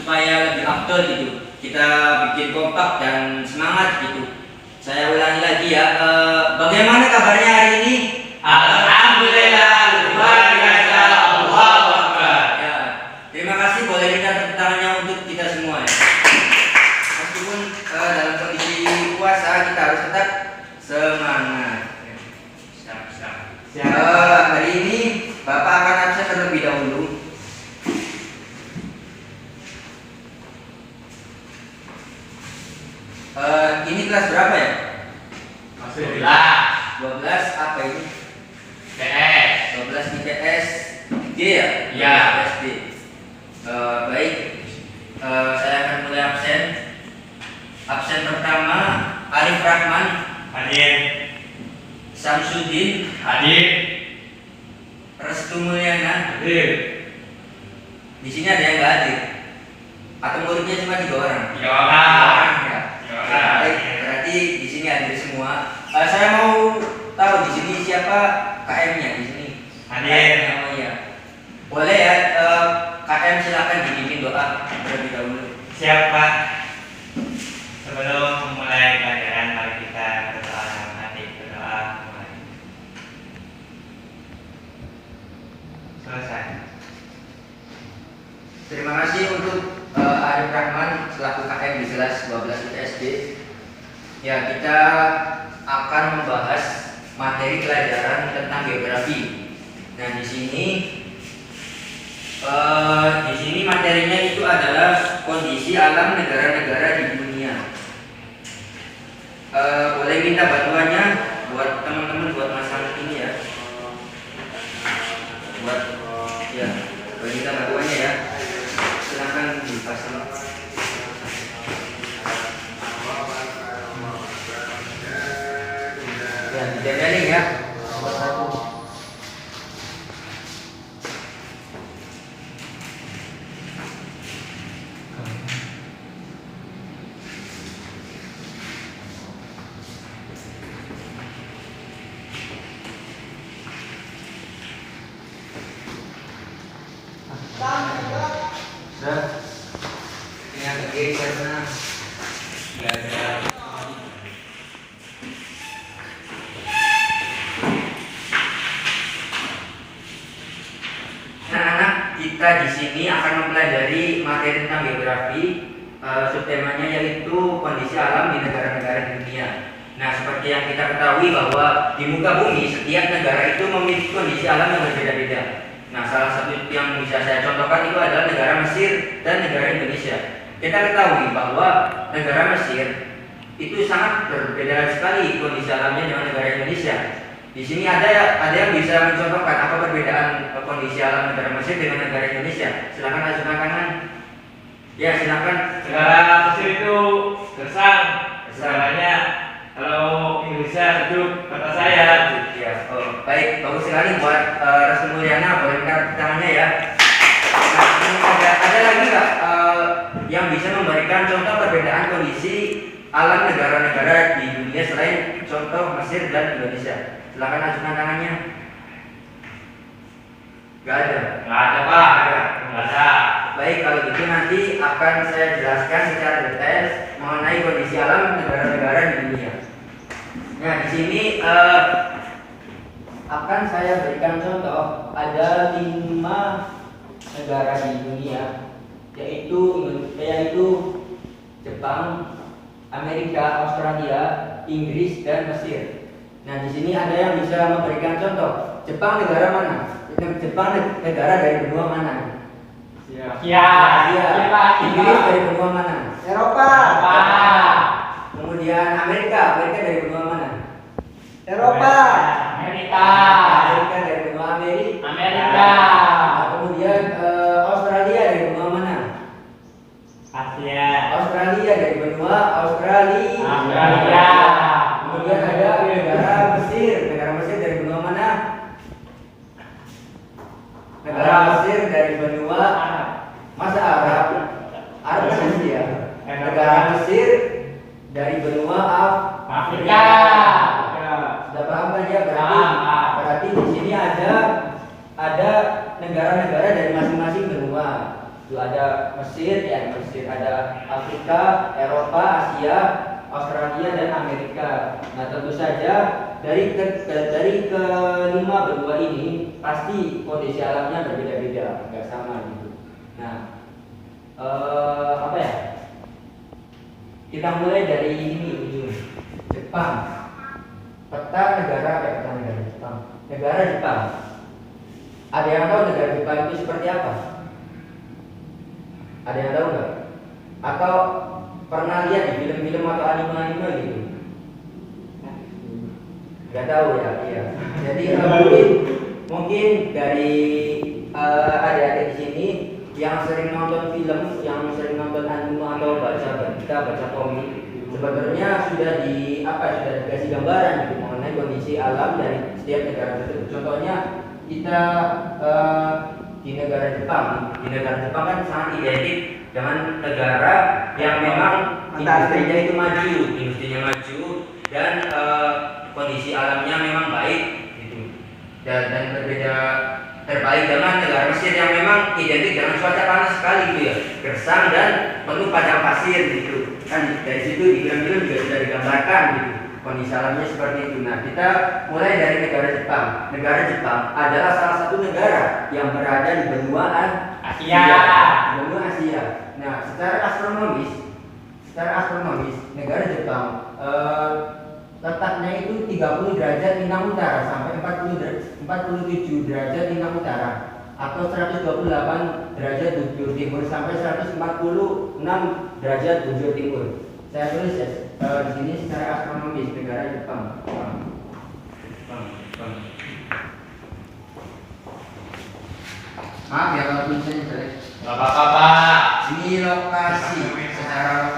supaya lebih afdol gitu. Kita bikin kompak dan semangat gitu. Saya ulangi lagi ya. Bagaimana kabarnya hari ini? Alhamdulillah, luar biasa, Allahu Akbar. Ya, terima kasih, boleh minta tepuk tangannya untuk kita semua ya. Meskipun dalam kondisi puasa kita harus tetap semangat. Hari ini Bapak akan absen terlebih dahulu. Ini kelas berapa ya? Masih 12 apa ini? PS. 12 IPS D ya? Ya. IPS D. Baik. Saya akan mulai absen. Absen pertama Arif Rahman, Hadir. Samsudin, Hadir. Restu Mulyana. Hadir. Di sini ada yang nggak hadir. Atau muridnya cuma 3 orang? 3 orang. Ya. 3 orang. Baik, berarti di sini hadir semua. Saya mau tahu di sini siapa KM-nya di sini. Hadir. Oh iya. Boleh ya, KM silakan dipimpin doa terlebih dahulu. Siapa? Sebelum memulai pelajaran, mari kita berdoa. Nanti berdoa mulai. Selesai. Terima kasih untuk Arif Rahman selaku KM di kelas 12 IPSD. Ya, kita akan membahas materi pelajaran tentang geografi. Nah, di sini materinya itu adalah kondisi alam negara-negara di dunia. Boleh minta bantuannya buat teman-teman buat masalah ini ya. Boleh minta bantuannya ya. Silakan dipasang. Ya, ditempelin ya. Ini agak kiri karena nggak ada. Anak-anak, kita di sini akan mempelajari materi tentang geografi. Subtemanya yaitu kondisi alam di negara-negara di dunia. Nah, seperti yang kita ketahui bahwa di muka bumi setiap negara itu memiliki kondisi alam yang berbeda-beda. Nah, salah satu yang bisa saya contohkan itu adalah negara Mesir dan negara Indonesia. Kita ketahui bahwa negara Mesir itu sangat berbeda sekali kondisi alamnya dengan negara Indonesia. Di sini ada yang bisa mencontohkan apa perbedaan kondisi alam negara Mesir dengan negara Indonesia. Silakan ajukan tangan. Ya, silakan. Negara Mesir itu gersang. Segalanya. Kalau Indonesia sejuk kata saya. Ya, baik, bagus sekali buat Restu Mulyana, boleh minta tangannya ya. Nah, ada lagi nggak yang bisa memberikan contoh perbedaan kondisi alam negara-negara di dunia selain contoh Mesir dan Indonesia? Silakan ajukan tangannya. Gak ada. Nggak ada Pak. Nggak ada. Baik, kalau gitu nanti akan saya jelaskan secara detail mengenai kondisi alam negara-negara di dunia. Nah, di sini akan saya berikan contoh. Ada 5 negara di dunia, yaitu Jepang, Amerika, Australia, Inggris, dan Mesir. Nah, di sini ada yang bisa memberikan contoh. Jepang negara mana? Jepang negara dari benua mana? Inggris dari benua mana? Eropa. Kemudian Amerika dari benua mana? Eropa. Amerika. Amerika dari benua Amerika. Nah, kemudian Australia dari benua mana? Asia. Australia dari benua Australia. Kemudian ada negara Mesir dari benua mana? Negara Mesir dari benua masa Arab kan Asia. Negara Mesir dari benua Afrika. Sudah paham kan ya? Berarti di sini ada negara-negara dari masing-masing benua. Itu ada Mesir, ada Afrika, Eropa, Asia, Australia dan Amerika. Nah, tentu saja dari kelima benua ini pasti kondisi alamnya berbeda-beda, nggak sama gitu. Nah, apa ya? Kita mulai dari ini ujung Jepang. Peta negara Jepang. Negara Jepang. Ada yang tahu negara Jepang itu seperti apa? Ada yang tahu nggak? Atau pernah lihat di film-film atau anime gitu? Nggak tahu ya, iya. Jadi mungkin dari adik-adik di sini yang sering nonton film, yang sering nonton anime atau baca komik, sebenarnya sudah dikasih gambaran gitu mengenai kondisi alam dari setiap negara tersebut. Contohnya kita di negara Jepang kan sangat identik dengan negara yang memang industrinya maju dan kondisi alamnya memang baik gitu. Dan berbeda terbalik dengan negara Mesir yang memang identik dengan cuaca panas sekali gitu ya, gersang dan penuh padang pasir gitu. Kan dari situ di film-film juga sudah digambarkan gitu kondisi alamnya seperti itu. Nah, kita mulai dari negara Jepang. Negara Jepang adalah salah satu negara yang berada di benua Asia. Benua Asia. Nah, secara astronomis negara Jepang letaknya itu 30 derajat lintang utara sampai 47 derajat lintang utara atau 128 derajat bujur timur sampai 146 derajat bujur timur. Saya tulis ya di sini secara astronomis negara Jepang. Maaf ya kalau tulisannya jelek. Nggak apa-apa, Pak. Ini secara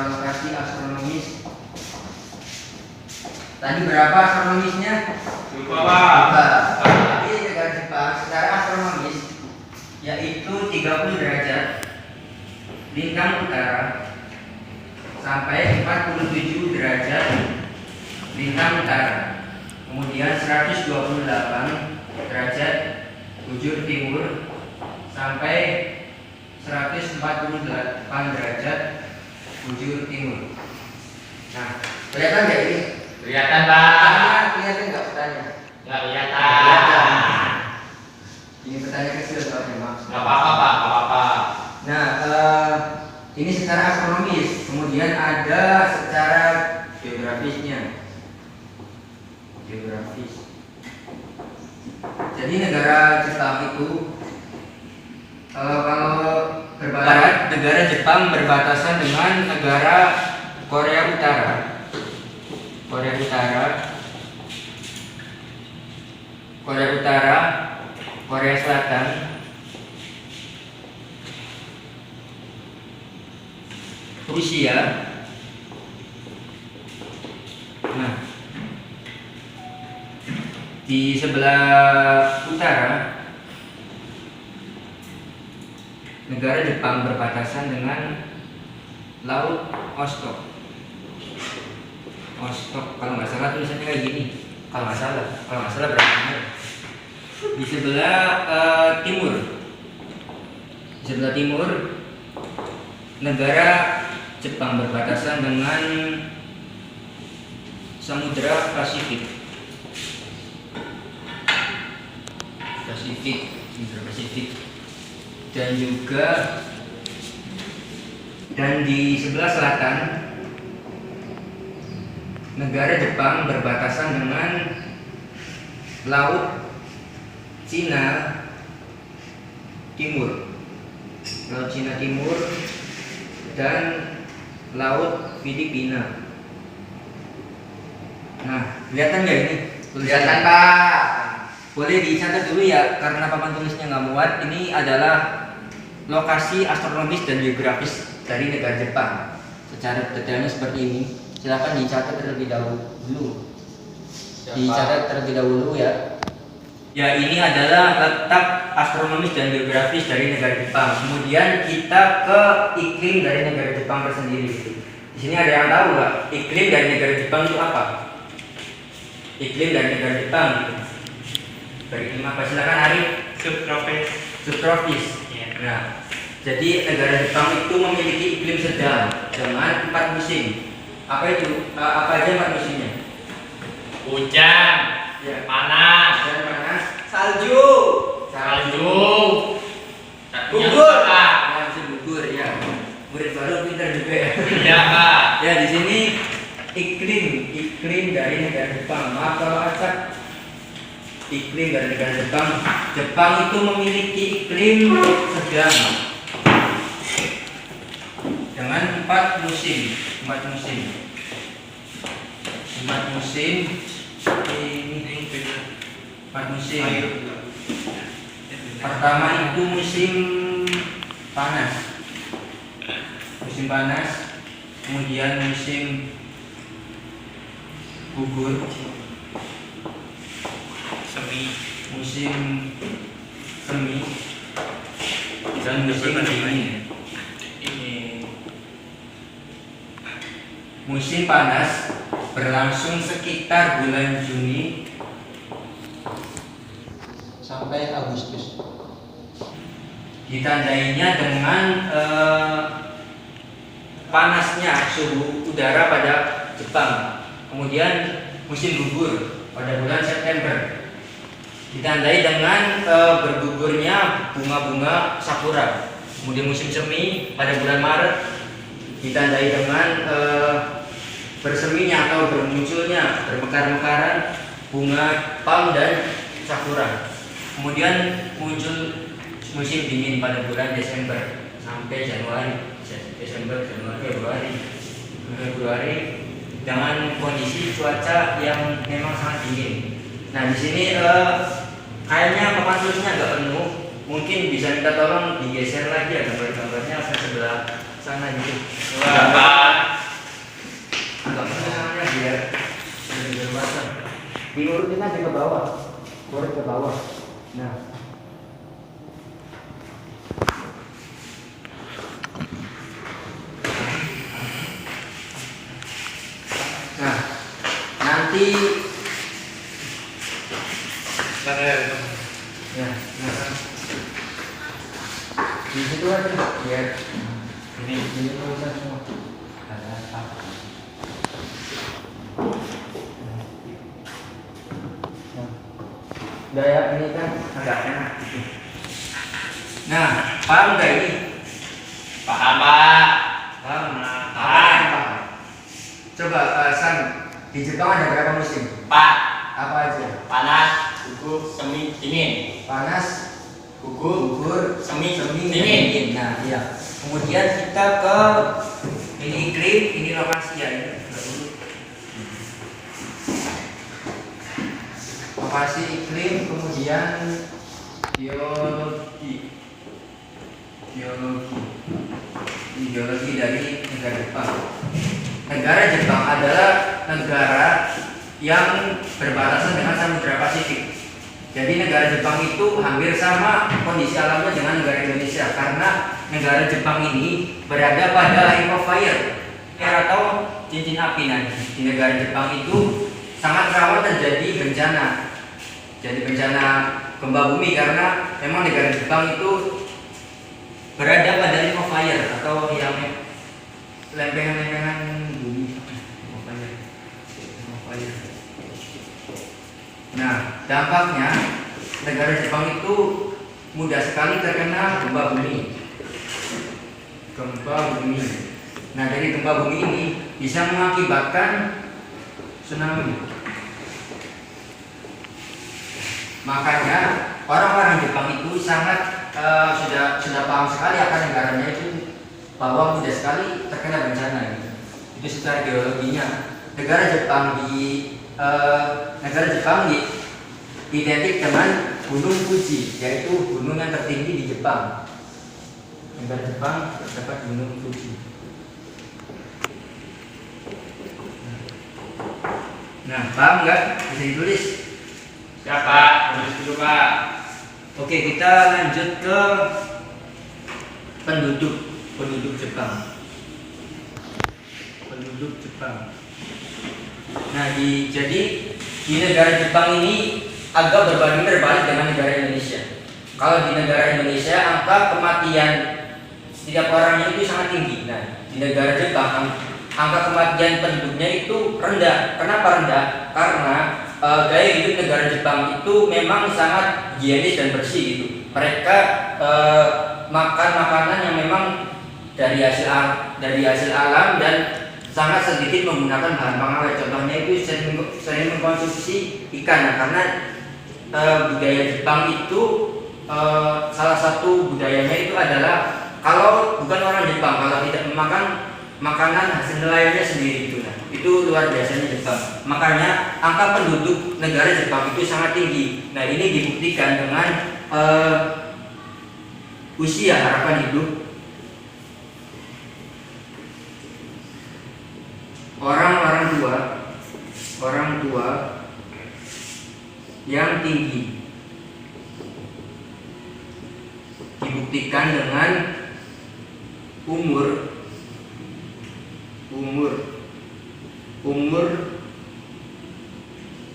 lokasi astronomis. Tadi berapa astronomisnya? Lupa, Pak. Tapi negara Jepang secara astronomis yaitu 30 derajat lintang utara sampai 47 derajat lintang utara. Kemudian 128 derajat bujur timur sampai 148 derajat bujur timur. Nah, kelihatan nggak ini? Kelihatan, Pak. Kelihatan nggak petanya? Nggak kelihatan. Ini petanya kecil soalnya, Mas. Nggak apa-apa, Pak. Nggak apa-apa. Nah, ini secara astronomis. Kemudian ada secara geografisnya. Jadi negara Jepang itu kalau negara Jepang berbatasan dengan negara Korea Utara, Korea Selatan, Rusia. Nah, di sebelah utara negara Jepang berbatasan dengan Laut Ostok. Kalau nggak salah tulisannya kayak gini. Kalau nggak salah berarti benar. Di sebelah timur negara Jepang berbatasan dengan Samudra Pasifik. Dan di sebelah selatan negara Jepang berbatasan dengan Laut Cina Timur dan Laut Filipina. Nah, kelihatan nggak ini? Kelihatan, Pak. Boleh dicatat dulu ya, karena papan tulisnya nggak muat. Ini adalah lokasi astronomis dan geografis dari negara Jepang. Secara detailnya seperti ini. Silakan dicatat terlebih dahulu. Ya. Ya, ini adalah letak astronomis dan geografis dari negara Jepang. Kemudian kita ke iklim dari negara Jepang tersendiri. Di sini ada yang tahu nggak? Iklim dari negara Jepang itu apa? Iklim dari negara Jepang gitu. beriklim apa? Silakan Arif. Subtropis. Subtropis. Iya. Nah, jadi negara Jepang itu memiliki iklim sedang dengan 4 musim. Apa itu? Apa aja 4 musimnya? Hujan, Ya. panas, Dan panas, Salju. salju, Gugur. ya, musim gugur ya. Murid baru pintar juga ya. Iya Pak. Ya, di sini iklim dari negara Jepang. Maaf kalau acak. Iklim dari negara Jepang. Jepang itu memiliki iklim sedang dengan 4 musim. 4 musim. 4 musim. Ini 4 musim. Pertama itu musim panas. Musim panas. Kemudian musim gugur. Musim semi dan musim dingin. Musim panas berlangsung sekitar bulan Juni sampai Agustus. Ditandainya dengan panasnya suhu udara pada Jepang. Kemudian musim gugur pada bulan September. Ditandai dengan bergugurnya bunga-bunga sakura. Kemudian musim semi pada bulan Maret ditandai dengan berseminya atau bermunculnya bermekar-mekaran bunga palm dan sakura. Kemudian muncul musim dingin pada bulan Desember sampai Januari. Desember, Januari, Februari dengan kondisi cuaca yang memang sangat dingin. Nah, di sini kayaknya papan tulisnya agak penuh. Mungkin bisa minta tolong digeser lagi ya gambar-gambarnya ke sebelah sana gitu. Wah. Agak penuhnya biar lebih berwarna. Diurutin aja ke bawah. Urut ke bawah. Nah. Nah, nanti ya, nah, di situ aja biar ini tulisan semua. Ada apa? Nah, gaya ini kan agak enak gitu. Nah, paham nggak ini? Paham Pak. Paham? Paham. Coba San, di Jepang ada berapa musim? Pak. Apa aja? Panas, gugur, semi, dingin. Panas, Gugur, semi, dingin. dingin. Nah, iya. Kemudian kita ke ini iklim, ini lokasi ya ini. Lokasi iklim, kemudian geologi dari negara Jepang. Negara Jepang adalah negara yang berbatasan dengan Samudra Pasifik. Jadi negara Jepang itu hampir sama kondisi alamnya dengan negara Indonesia karena negara Jepang ini berada pada line of fire atau cincin api. Nah, di negara Jepang itu sangat rawan terjadi bencana. Jadi bencana gempa bumi karena memang negara Jepang itu berada pada line of fire atau yang lempengan-lempengan bumi. Nah, dampaknya negara Jepang itu mudah sekali terkena gempa bumi. Nah, dari gempa bumi ini bisa mengakibatkan tsunami. Makanya orang-orang Jepang itu sangat sudah paham sekali akan negaranya itu bahwa mudah sekali terkena bencana gitu. Itu secara geologinya. Negara Jepang identik dengan Gunung Fuji, yaitu gunung yang tertinggi di Jepang. Negara Jepang terdapat Gunung Fuji. Nah, paham nggak? Bisa ditulis. Siapa? Tulis dulu Pak. Oke, kita lanjut ke penduduk Jepang. Penduduk Jepang. Nah, jadi di negara Jepang ini agak berbanding terbalik dengan negara Indonesia. Kalau di negara Indonesia angka kematian setiap orangnya itu sangat tinggi. Nah, di negara Jepang angka kematian penduduknya itu rendah. Kenapa rendah? Karena gaya hidup negara Jepang itu memang sangat higienis dan bersih gitu. Mereka makan makanan yang memang dari hasil alam dan sangat sedikit menggunakan bahan pengawet. Contohnya itu sering mengkonsumsi ikan. Nah, karena budaya Jepang itu salah satu budayanya itu adalah kalau bukan orang Jepang kalau tidak memakan makanan hasil nelayannya sendiri itu. Nah, itu luar biasanya Jepang. Makanya angka penduduk negara Jepang itu sangat tinggi. Nah, ini dibuktikan dengan usia harapan hidup orang tua yang tinggi. Dibuktikan dengan umur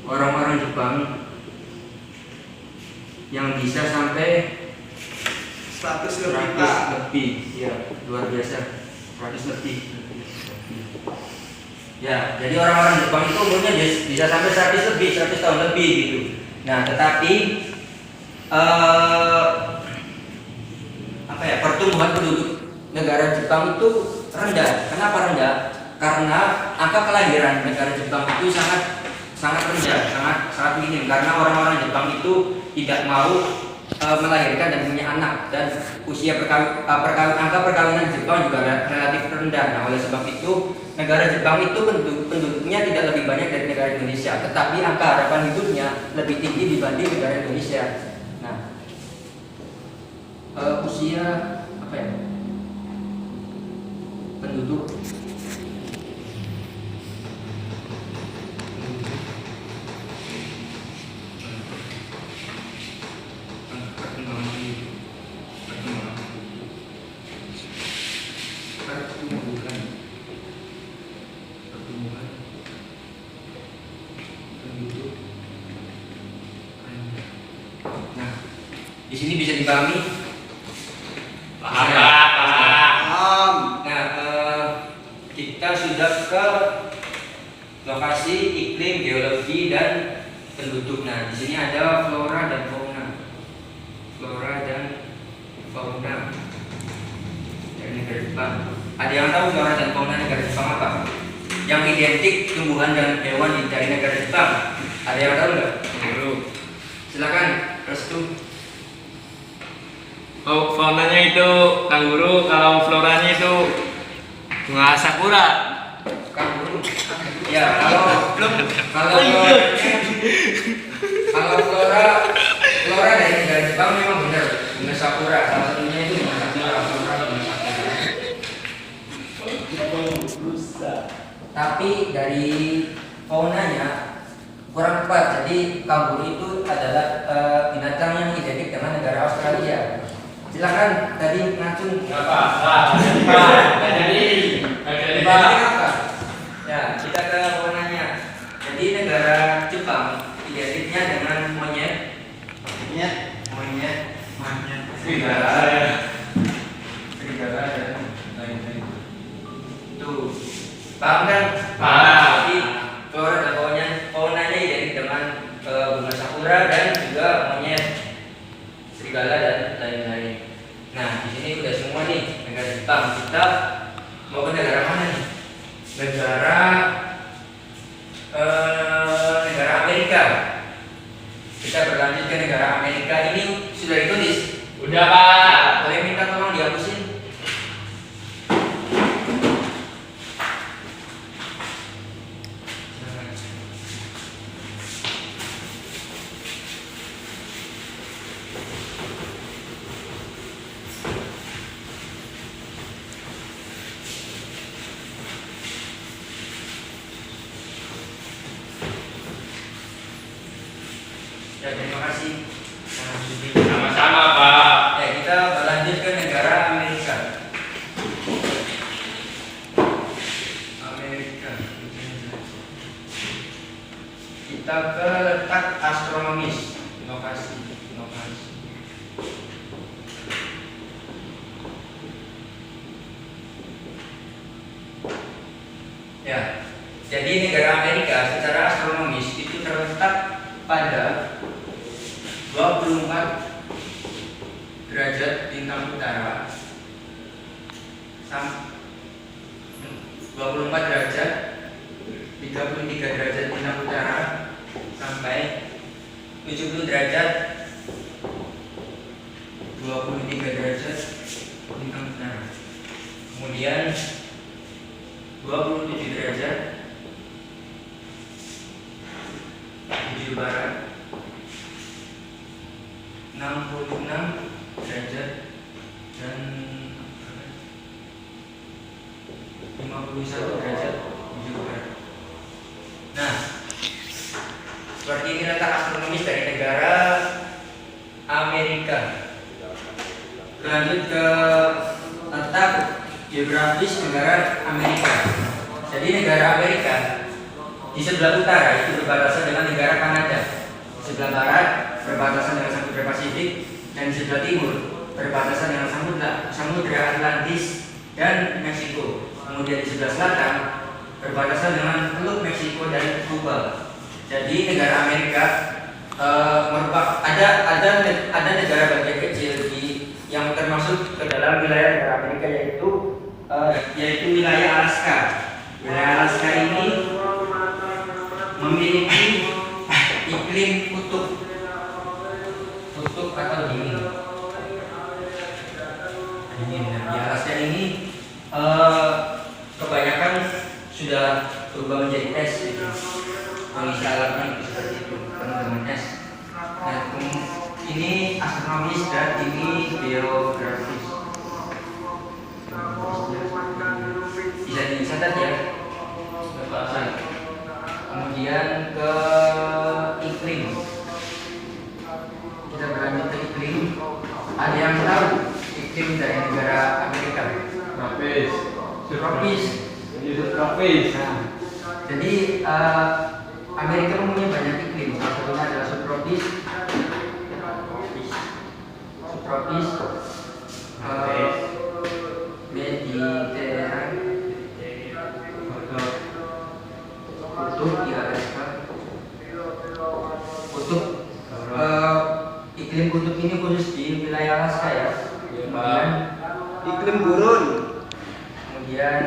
orang-orang Jepang yang bisa sampai 100 lebih, ya luar biasa, 100 lebih. Ya, jadi orang-orang Jepang itu umurnya bisa sampai 100 tahun lebih gitu. Nah, tetapi pertumbuhan penduduk negara Jepang itu rendah. Kenapa rendah? Karena angka kelahiran negara Jepang itu sangat rendah, sangat minim. Karena orang-orang Jepang itu tidak mau melahirkan dan punya anak, dan usia angka perkawinan Jepang juga relatif rendah. Nah, oleh sebab itu negara Jepang itu penduduknya tidak lebih banyak dari negara Indonesia, tetapi angka harapan hidupnya lebih tinggi dibanding negara Indonesia. Nah, usia penduduk di sini bisa dipahami? Paham. Nah, kita sudah ke lokasi iklim, geologi, dan penduduk. Nah, di sini ada flora dan fauna. Dari negara Jepang. Ada yang tahu flora dan fauna negara Jepang apa? Yang identik tumbuhan dan hewan dari negara Jepang. Ada yang tahu nggak? Silakan, Restu. Oh, faunanya itu kanguru, kalau floranya itu bunga sakura. Kanguru. Ya, kalau flora dari negara Jepang memang benar bunga sakura. Salah satunya itu bunga sakura. Tapi dari faunanya kurang tepat. Jadi kanguru itu adalah binatang yang identik dengan negara Australia. Silakan tadi ngacung. Apa? Jadi apa? Ya, kita ke faunanya. Jadi negara Jepang identiknya dengan monyet, serigala dan lain-lain. Tuh, paham kan? Paham. Jadi flora dan faunanya identik dengan bunga sakura dan juga monyet, serigala dan lain-lain. Nah, di sini udah semua nih negara Jepang. Kita mau ke negara mana nih? Negara Amerika. Kita berlanjut ke negara Amerika. Ini sudah ditulis. udah, Pak. Boleh minta tolong dihapusin? Ya, terima kasih. Sama-sama, Pak. Ya, kita berlanjut ke negara Amerika. kita ke letak astronomis, inovasi. Ya, jadi negara Amerika secara astronomis itu terletak pada 24 derajat lintang utara 24 derajat 33 derajat lintang utara sampai 70 derajat 23 derajat lintang utara. Kemudian 27 derajat 7 barat, 66 derajat dan 51 derajat 7 barat. Nah, seperti ini letak astronomis dari negara Amerika. Lanjut ke letak geografis negara Amerika. Jadi negara Amerika di sebelah utara itu berbatasan dengan negara Kanada, di sebelah barat berbatasan dengan Samudra Pasifik, dan di sebelah timur berbatasan dengan Samudra Atlantis dan Meksiko. Kemudian di sebelah selatan berbatasan dengan Teluk Meksiko dan Kuba. Jadi negara Amerika ada negara bagian kecil yang termasuk ke dalam wilayah negara Amerika yaitu wilayah Alaska. Wilayah Alaska ini memiliki iklim kutub atau dingin. Nah, di Alaska ini kebanyakan sudah berubah menjadi es gitu. Kondisi alamnya itu seperti itu, penuh dengan es. Nah, ini astronomis dan ini geografis. Bisa dicatat ya. Kemudian ke iklim. Kita berlanjut ke iklim. Ada yang tahu iklim dari negara Amerika? Tropis. Nah, jadi Amerika mempunyai banyak iklim. Salah satunya adalah subtropis, Mediterranean, kutub di Alaska. Iklim kutub ini khusus di wilayah Alaska ya. Kemudian Iklim gurun. Kemudian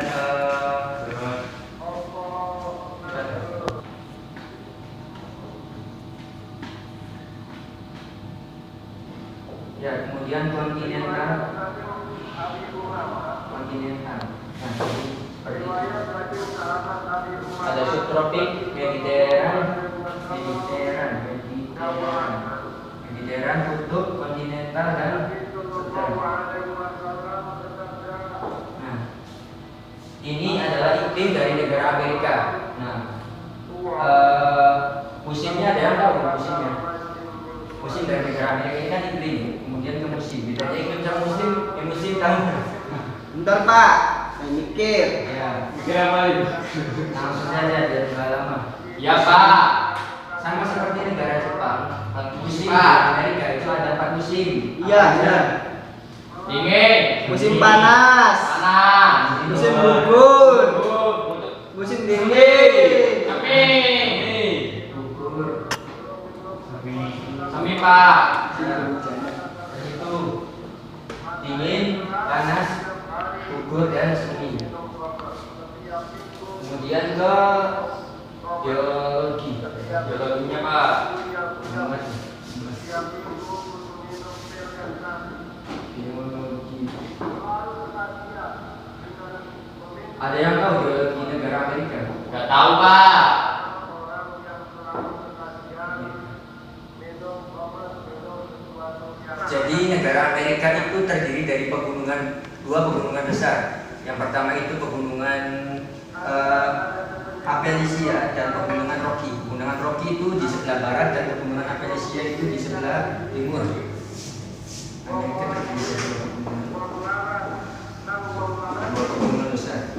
kemudian kontinental. Nah, seperti itu. Ada subtropik, Mediterranean, kutub, kontinental dan sedang. Nah, ini adalah iklim dari negara Amerika. Nah, musimnya ada yang tahu musimnya? Musim dari negara Amerika ini kan iklim, kemudian ke musim. Bedanya iklim sama musim tahu? Bentar Pak, saya mikir. Ya, Mikir apa itu? langsung saja biar nggak lama. Ya Pak. Sama seperti negara Jepang, musim di Pak. Amerika itu ada 4 musim. Iya, iya. Dingin. Musim panas, musim gugur, musim dingin. Gugur. Sami Pak. Itu dingin, panas, gugur dan semi. Kemudian ke geologinya Pak. Geologi. Ada yang tahu geologi negara Amerika? Gak tahu Pak. Jadi negara Amerika itu terdiri dari dua pegunungan besar. Yang pertama itu pegunungan Appalachia dan pegunungan Rocky. Pegunungan Rocky itu di sebelah barat dan pegunungan Appalachia itu di sebelah timur. Amerika terdiri dari dua pegunungan besar.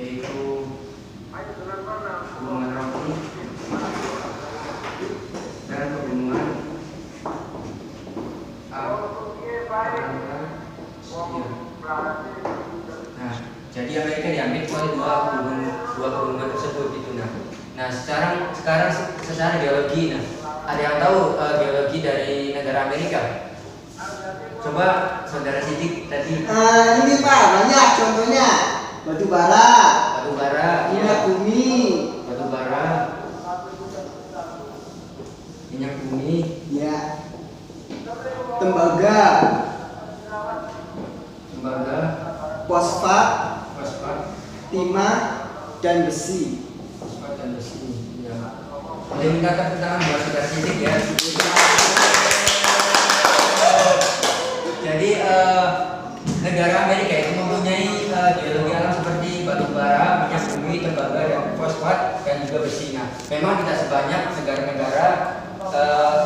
Yaitu yaitu pegunungan Rocky dan pegunungan Nah, jadi Amerika diambil oleh dua pegunungan tersebut itu. Nah, sekarang secara geologi, ada yang tahu geologi dari negara Amerika? Coba saudara Sidik tadi. Ini Pak, banyak contohnya. Batu bara, minyak bumi, ya, tembaga, fosfat, timah, dan besi. Ya. Boleh minta tepuk tangan buat saudara Sidik ya. Jadi negara Amerika itu mempunyai geologi alam seperti batu bara, minyak bumi, tembaga, dan fosfat, dan juga besi. Nah, memang tidak sebanyak negara-negara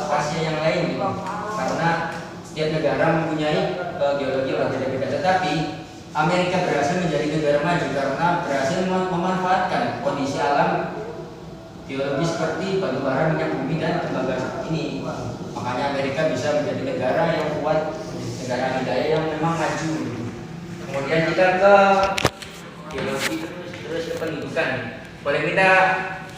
Asia yang lain gitu. Karena setiap negara mempunyai geologi yang berbeda-beda. Tetapi Amerika berhasil menjadi negara maju karena berhasil memanfaatkan kondisi alam geologi seperti batu bara, minyak bumi, dan tembaga seperti ini. Makanya Amerika bisa menjadi negara yang kuat, negara adidaya yang memang maju. Kemudian kita ke geologi terus ke pendidikan. Boleh minta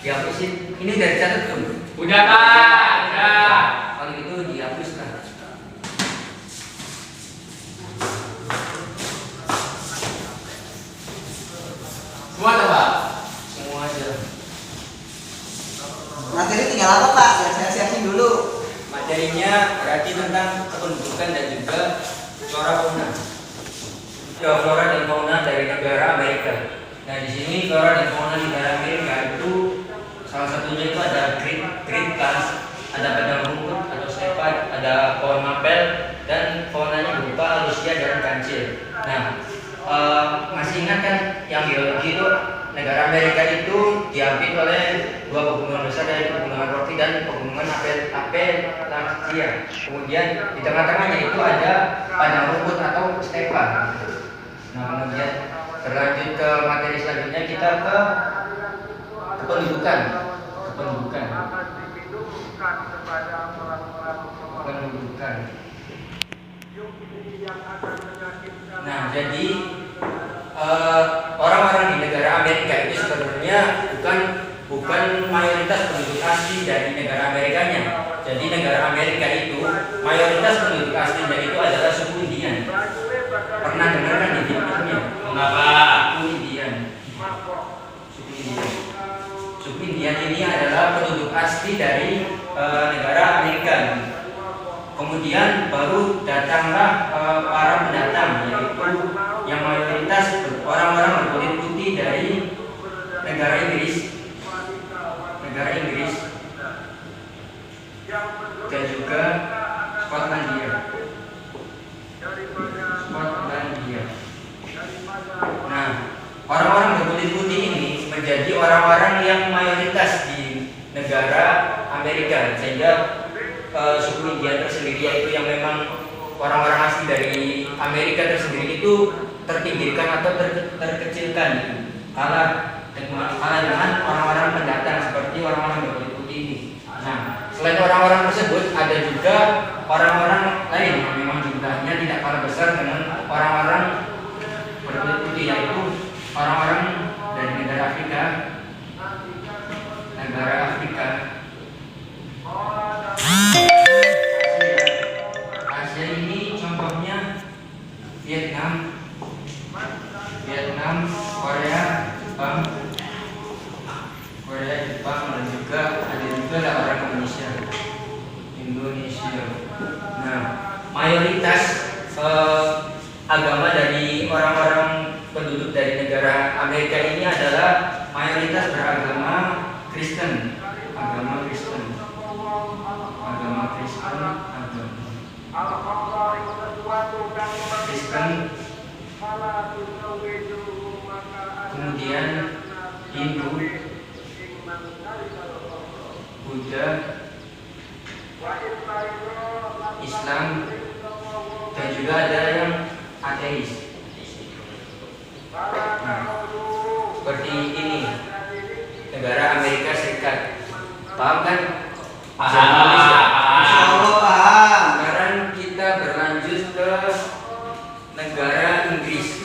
dihapusin? Ini udah dicatat belum? Udah Pak, udah. Kalau itu dihapus lah. Semua tuh Pak. Semua aja. Materi tinggal apa Pak? Biar saya siapin dulu. Materinya berarti tentang kependudukan dan juga flora fauna. Flora dan fauna dari negara Amerika. Nah, di sini flora dan fauna negara Amerika itu salah satunya itu ada green plants, ada padang rumput atau stepa, ada pohon mapel, dan faunanya berupa alusia dan kancil. Nah, masih ingat kan yang geologi itu negara Amerika itu diapit oleh dua pegunungan besar, yaitu pegunungan Rocky dan pegunungan Appalachia. Kemudian di tengah-tengahnya itu ada padang rumput atau stepa. Nah, kemudian berlanjut ke materi selanjutnya, kita ke kependudukan. Nah, jadi orang-orang di negara Amerika itu sebenarnya bukan mayoritas penduduk asli dari negara Amerikanya. Jadi negara Amerika itu mayoritas penduduk aslinya itu adalah suku Indian. Pernah dengar kan Indian? Kenapa? Suku Indian ini adalah penduduk asli dari negara Amerika. Kemudian baru datanglah para pendatang, yaitu yang mayoritas orang-orang berkulit putih dari negara Inggris dan juga Skotlandia. Nah, orang-orang berkulit putih ini menjadi orang-orang yang mayoritas di negara Amerika, sehingga suku India tersendiri, yaitu yang memang orang-orang asli dari Amerika tersendiri itu terpinggirkan atau terkecilkan, kalah dengan orang-orang pendatang seperti orang-orang berkulit putih ini. Nah, selain orang-orang tersebut ada juga orang-orang lain yang memang jumlahnya tidak kalah besar dengan orang-orang berkulit putih, yaitu orang-orang dari negara Afrika. Asia ini contohnya Vietnam, Korea, Jepang, dan juga ada juga orang Indonesia. Nah, mayoritas agama dari orang-orang penduduk dari negara Amerika ini adalah mayoritas beragama Kristen. Kemudian Hindu, Buddha, Islam, dan juga ada yang ateis. Nah, seperti ini, negara Amerika Serikat. Paham kan? Bisa tulis ya? Insya Allah paham. Sekarang kita berlanjut ke negara Inggris.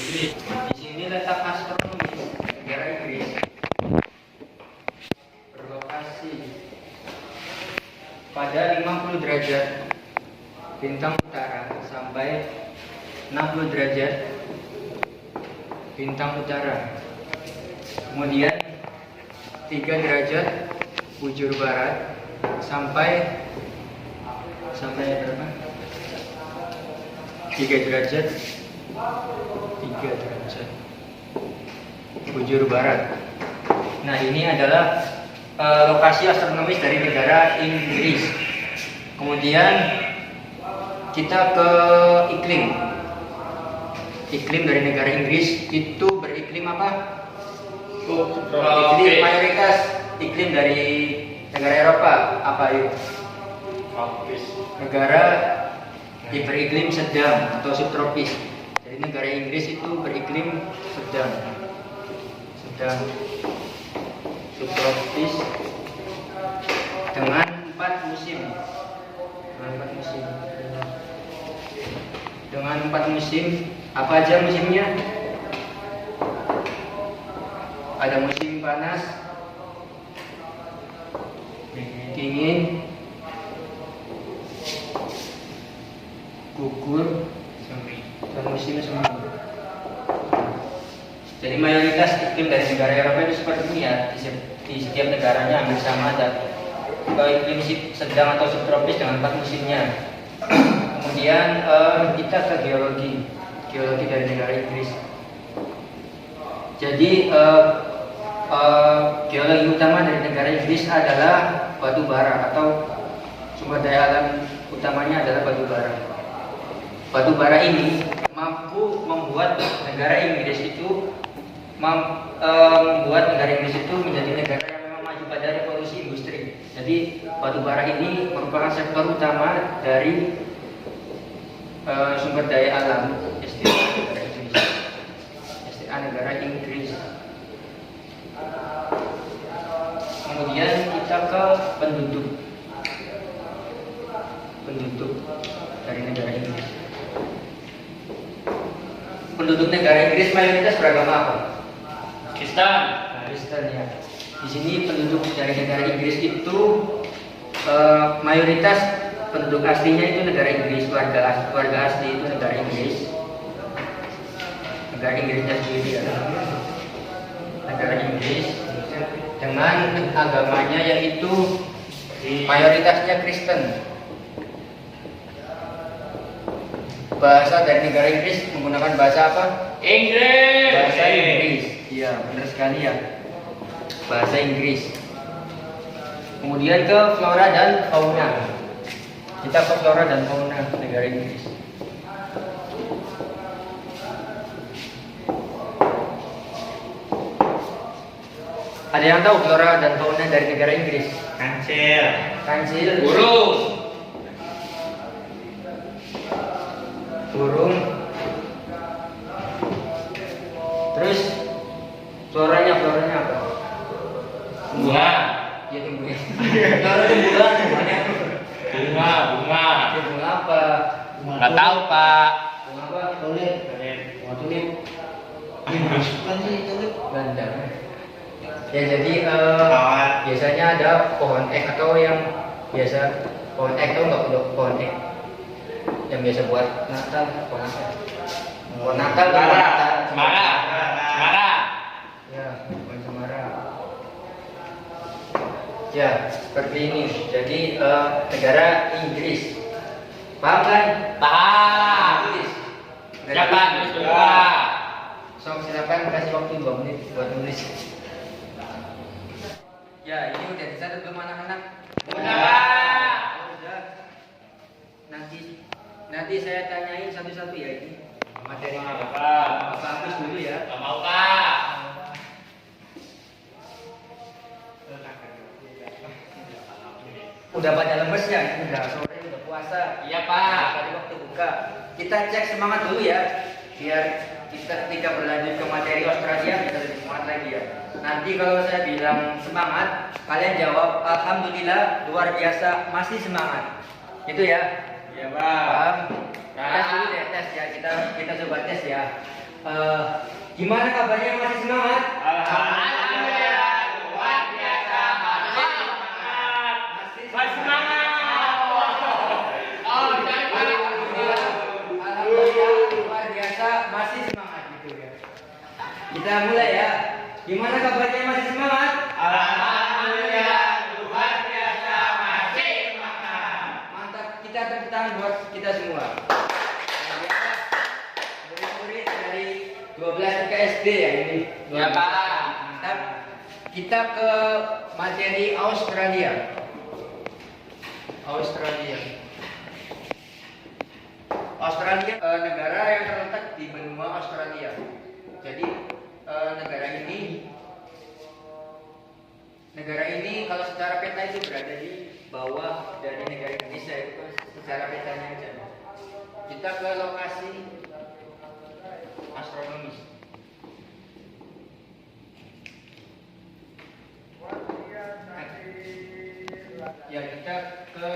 Di sini letak astronomi negara Inggris. Berlokasi pada 50 derajat bintang utara sampai 60 derajat bintang utara. Kemudian 3 derajat bujur barat sampai berapa? 3 derajat bujur barat. Nah, ini adalah lokasi astronomis dari negara Inggris. Kemudian kita ke iklim. Iklim dari negara Inggris itu beriklim apa? Iklim mayoritas iklim dari negara Eropa apa yuk? Negara yang beriklim sedang atau subtropis. Jadi negara Inggris itu beriklim sedang subtropis dengan 4 musim. Dengan 4 musim. Apa aja musimnya? Ada musim panas, dingin, gugur, dan musim semi. Jadi mayoritas iklim dari negara Eropa itu seperti ini ya. Di setiap negaranya hampir sama ada iklim sedang atau subtropis dengan 4 musimnya. Kemudian kita ke geologi dari negara Inggris. Jadi geologi utama dari negara Inggris adalah batu bara atau sumber daya alam utamanya adalah batu bara. Batu bara ini mampu membuat negara Inggris itu menjadi negara yang memang maju pada revolusi industri. Jadi batu bara ini merupakan sektor utama dari sumber daya alam SDA negara Inggris. Kemudian kita ke penduduk dari negara Inggris. Penduduk negara Inggris mayoritas beragama apa? Kristen ya. Di sini penduduk dari negara Inggris itu mayoritas penduduk aslinya itu negara Inggris, warga asli itu negara Inggris. Negara Inggrisnya sendiri ya. Negara Inggris dengan agamanya yaitu mayoritasnya Kristen. Bahasa dari negara Inggris menggunakan bahasa apa? Inggris. Bahasa Inggris. Iya, benar sekali ya. Bahasa Inggris. Kemudian ke flora dan fauna. Kita ke flora dan fauna negara Inggris. Ada yang tahu flora dan fauna dari negara Inggris? Kancil. Burung. Terus floranya apa? Bunga. Ya tunggu ya. Flora itu bunga. Bunga. Ya, bunga apa? Nggak tahu Pak. Bunga apa? Tulip. Bunga tulip. Bukan sih tulip. Ganda. Ya jadi biasanya ada pohon ek atau yang biasa pohon ek, tahu nggak pohon ek yang biasa buat Natal, pohon Natal. Cemara. Ya, pohon cemara. Ya, seperti ini. Jadi negara Inggris. Paham kan? Paham. Tulis. Siapa tulis dua? So, silakan kasih waktu 2 menit buat nulis. Ya, ini udah dicatat belum anak-anak? Udah. Udah. Nanti saya tanyain satu-satu ya ini. Materi apa? Bagus dulu ya. Gak mau Pak. Udah pada lemes ya? Udah sore, udah puasa. Iya Pak. Tadi waktu buka. Kita cek semangat dulu ya. Biar kita ketika berlanjut ke materi Australia kita lagi ya. Nanti kalau saya bilang semangat, kalian jawab alhamdulillah luar biasa masih semangat. Itu ya. Iya, Pak. Paham? Tes dulu deh, tes ya. Kita coba tes ya. Gimana kabarnya masih semangat? Alhamdulillah luar biasa masih semangat. Masih semangat. Alhamdulillah luar biasa masih semangat gitu ya. Kita mulai ya. Gimana kabarnya masih semangat? Alhamdulillah luar biasa masih semangat. Mantap, kita tepuk tangan buat kita semua. Murid-murid dari 12 SD ya ini. Ya, Pak. Mantap. Kita ke materi Australia. Australia negara yang terletak di benua Australia. Jadi negara ini kalau secara peta itu berada di bawah dari negara Indonesia itu secara petanya aja. Kita ke lokasi astronomis. Ya, kita ke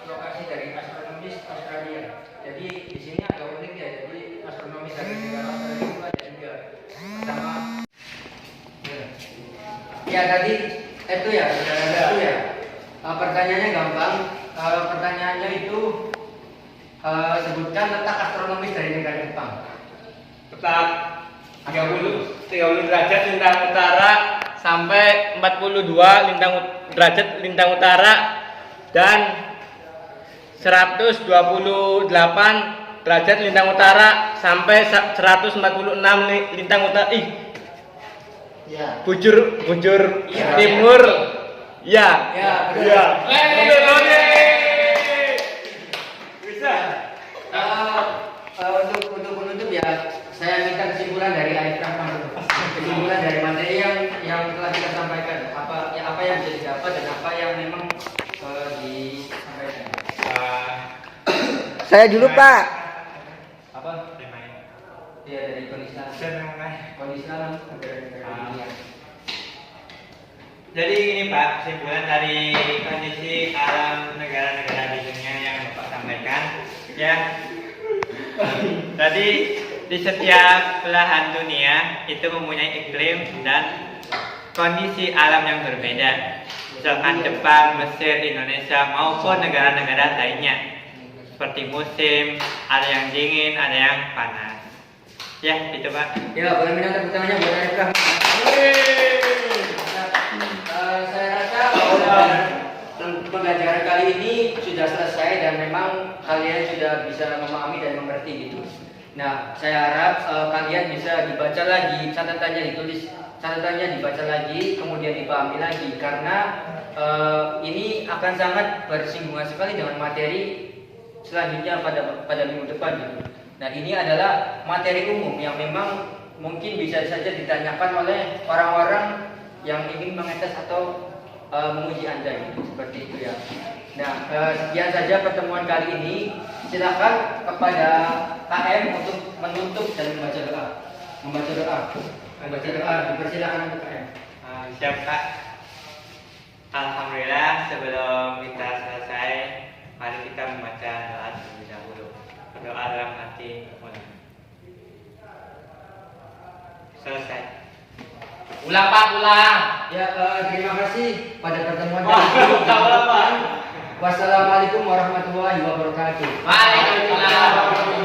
lokasi dari astronomis Australia. Jadi di sini agak unik ya. Jadi astronomis dari negara Australia itu ada 3. Pertama, ya tadi itu ya, itu ya. Pertanyaannya gampang. Pertanyaannya itu sebutkan letak astronomis dari negara Jepang. Letak 30 derajat lintang utara sampai 42 derajat lintang utara dan 128 derajat lintang utara sampai 146 lintang utara. Ya. Bujur Iya. timur. Ya. Ya, betul. Ya. Bisa. Untuk penutup ya, saya minta kesimpulan dari Aif Rahman. Kesimpulan dari materi yang telah kita sampaikan. Apa yang bisa didapat dan apa yang memang disampaikan. Saya dulu, Pak. Apa? Ya, dari kondisi alam negara-negara dunia. Jadi ini Pak, kesimpulan dari kondisi alam negara-negara di dunia yang Bapak sampaikan. Ya. Tadi di setiap belahan dunia itu mempunyai iklim dan kondisi alam yang berbeda. Misalkan Jepang, Mesir, Indonesia maupun negara-negara lainnya. Seperti musim, ada yang dingin, ada yang panas. Ya, itu Pak. Ya, boleh minta tepuk tangannya buat Aif Rahman. Saya rasa bahwa pembelajaran kali ini sudah selesai dan memang kalian sudah bisa memahami dan mengerti gitu. Nah, saya harap kalian bisa dibaca lagi, catatannya dibaca lagi, kemudian dipahami lagi karena ini akan sangat bersinggungan sekali dengan materi selanjutnya pada minggu depan gitu. Nah, ini adalah materi umum yang memang mungkin bisa saja ditanyakan oleh orang-orang yang ingin mengetes atau menguji Anda gitu, seperti itu ya. Nah, sekian saja pertemuan kali ini. Silakan kepada KM untuk menutup dan membaca doa. Dipersilakan untuk KM. Siap Kak. Alhamdulillah, sebelum kita selesai, mari kita membaca doa terlebih dahulu. Doa dalam hati mulai. Selesai. Ulang Pak, ulang. Ya, terima kasih pada pertemuan kali ini. Wassalamualaikum warahmatullahi wabarakatuh. Waalaikumsalam.